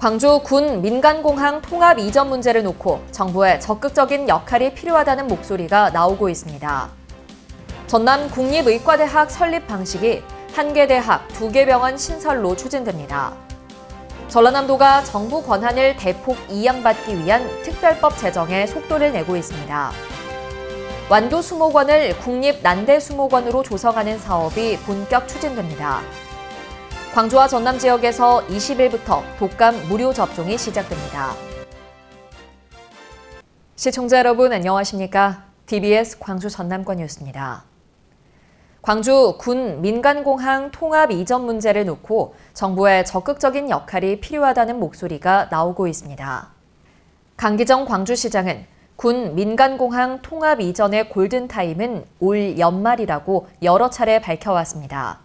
광주 군 민간공항 통합 이전 문제를 놓고 정부의 적극적인 역할이 필요하다는 목소리가 나오고 있습니다. 전남 국립의과대학 설립 방식이 1개 대학, 2개 병원 신설로 추진됩니다. 전라남도가 정부 권한을 대폭 이양받기 위한 특별법 제정에 속도를 내고 있습니다. 완도수목원을 국립난대수목원으로 조성하는 사업이 본격 추진됩니다. 광주와 전남 지역에서 20일부터 독감 무료 접종이 시작됩니다. 시청자 여러분 안녕하십니까? TBS 광주 전남권 뉴스입니다. 광주 군 민간공항 통합 이전 문제를 놓고 정부의 적극적인 역할이 필요하다는 목소리가 나오고 있습니다. 강기정 광주시장은 군 민간공항 통합 이전의 골든타임은 올 연말이라고 여러 차례 밝혀왔습니다.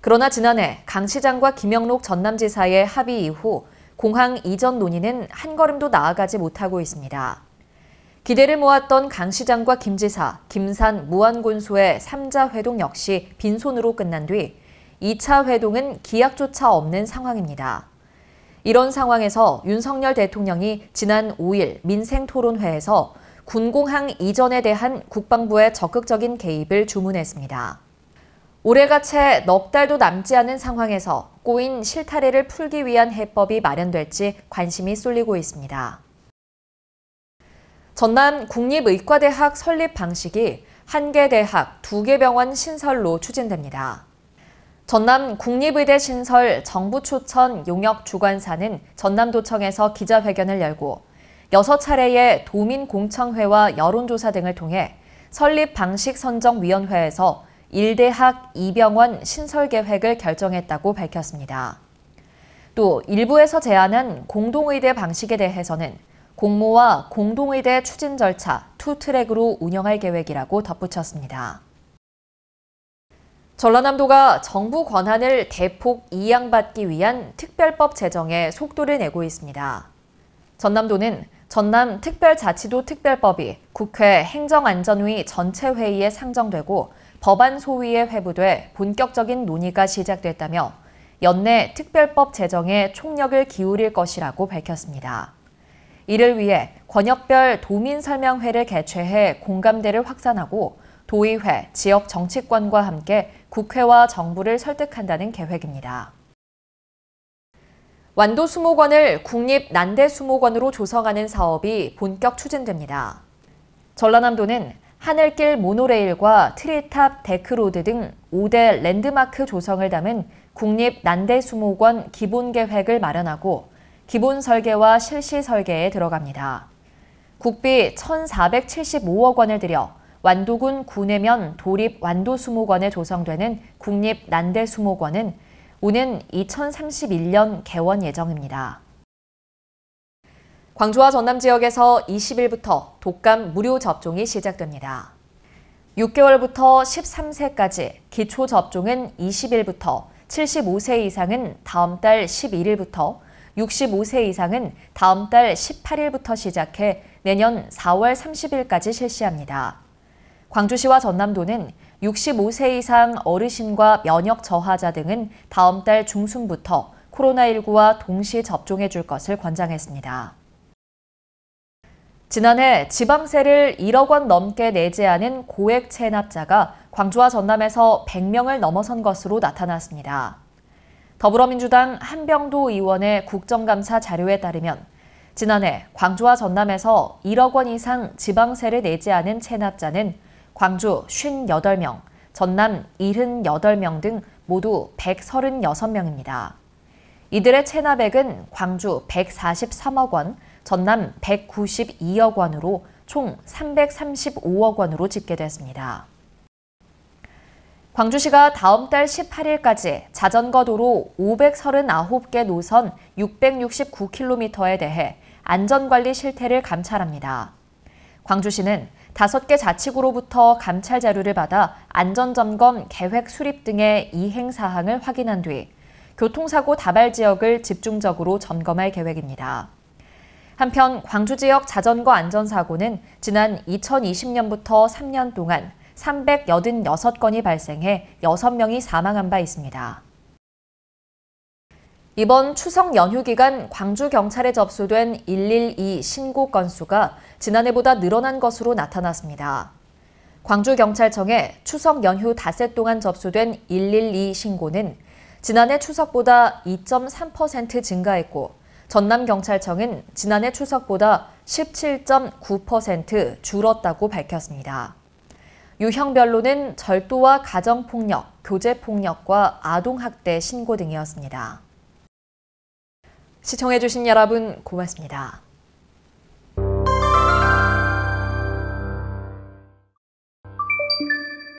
그러나 지난해 강 시장과 김영록 전남지사의 합의 이후 공항 이전 논의는 한 걸음도 나아가지 못하고 있습니다. 기대를 모았던 강 시장과 김 지사, 김산 무안군소의 3자 회동 역시 빈손으로 끝난 뒤 2차 회동은 기약조차 없는 상황입니다. 이런 상황에서 윤석열 대통령이 지난 5일 민생토론회에서 군공항 이전에 대한 국방부의 적극적인 개입을 주문했습니다. 올해가 채 넉 달도 남지 않은 상황에서 꼬인 실타래를 풀기 위한 해법이 마련될지 관심이 쏠리고 있습니다. 전남 국립의과대학 설립 방식이 1개 대학, 2개 병원 신설로 추진됩니다. 전남 국립의대 신설 정부 초청 용역 주관사는 전남도청에서 기자회견을 열고 6차례의 도민공청회와 여론조사 등을 통해 설립 방식 선정위원회에서 1대학 2병원 신설 계획을 결정했다고 밝혔습니다. 또 일부에서 제안한 공동의대 방식에 대해서는 공모와 공동의대 추진 절차 2트랙으로 운영할 계획이라고 덧붙였습니다. 전라남도가 정부 권한을 대폭 이양받기 위한 특별법 제정에 속도를 내고 있습니다. 전남도는 전남특별자치도 특별법이 국회 행정안전위 전체회의에 상정되고 법안 소위에 회부돼 본격적인 논의가 시작됐다며 연내 특별법 제정에 총력을 기울일 것이라고 밝혔습니다. 이를 위해 권역별 도민설명회를 개최해 공감대를 확산하고 도의회, 지역 정치권과 함께 국회와 정부를 설득한다는 계획입니다. 완도수목원을 국립난대수목원으로 조성하는 사업이 본격 추진됩니다. 전라남도는 하늘길 모노레일과 트리탑 데크로드 등 5대 랜드마크 조성을 담은 국립난대수목원 기본계획을 마련하고 기본 설계와 실시 설계에 들어갑니다. 국비 1,475억 원을 들여 완도군 구내면 도립 완도수목원에 조성되는 국립난대수목원은 오는 2031년 개원 예정입니다. 광주와 전남 지역에서 20일부터 독감 무료 접종이 시작됩니다. 6개월부터 13세까지 기초 접종은 20일부터, 75세 이상은 다음 달 11일부터, 65세 이상은 다음 달 18일부터 시작해 내년 4월 30일까지 실시합니다. 광주시와 전남도는 65세 이상 어르신과 면역 저하자 등은 다음 달 중순부터 코로나19와 동시 접종해 줄 것을 권장했습니다. 지난해 지방세를 1억 원 넘게 내지 않은 고액 체납자가 광주와 전남에서 100명을 넘어선 것으로 나타났습니다. 더불어민주당 한병도 의원의 국정감사 자료에 따르면 지난해 광주와 전남에서 1억 원 이상 지방세를 내지 않은 체납자는 광주 58명, 전남 78명 등 모두 136명입니다. 이들의 체납액은 광주 143억 원, 전남 192억 원으로 총 335억 원으로 집계됐습니다. 광주시가 다음 달 18일까지 자전거 도로 539개 노선 669km에 대해 안전관리 실태를 감찰합니다. 광주시는 5개 자치구로부터 감찰 자료를 받아 안전점검 계획 수립 등의 이행 사항을 확인한 뒤 교통사고 다발 지역을 집중적으로 점검할 계획입니다. 한편 광주 지역 자전거 안전사고는 지난 2020년부터 3년 동안 386건이 발생해 6명이 사망한 바 있습니다. 이번 추석 연휴 기간 광주경찰에 접수된 112 신고 건수가 지난해보다 늘어난 것으로 나타났습니다. 광주경찰청에 추석 연휴 닷새 동안 접수된 112 신고는 지난해 추석보다 2.3% 증가했고, 전남경찰청은 지난해 추석보다 17.9% 줄었다고 밝혔습니다. 유형별로는 절도와 가정폭력, 교제폭력과 아동학대 신고 등이었습니다. 시청해주신 여러분 고맙습니다.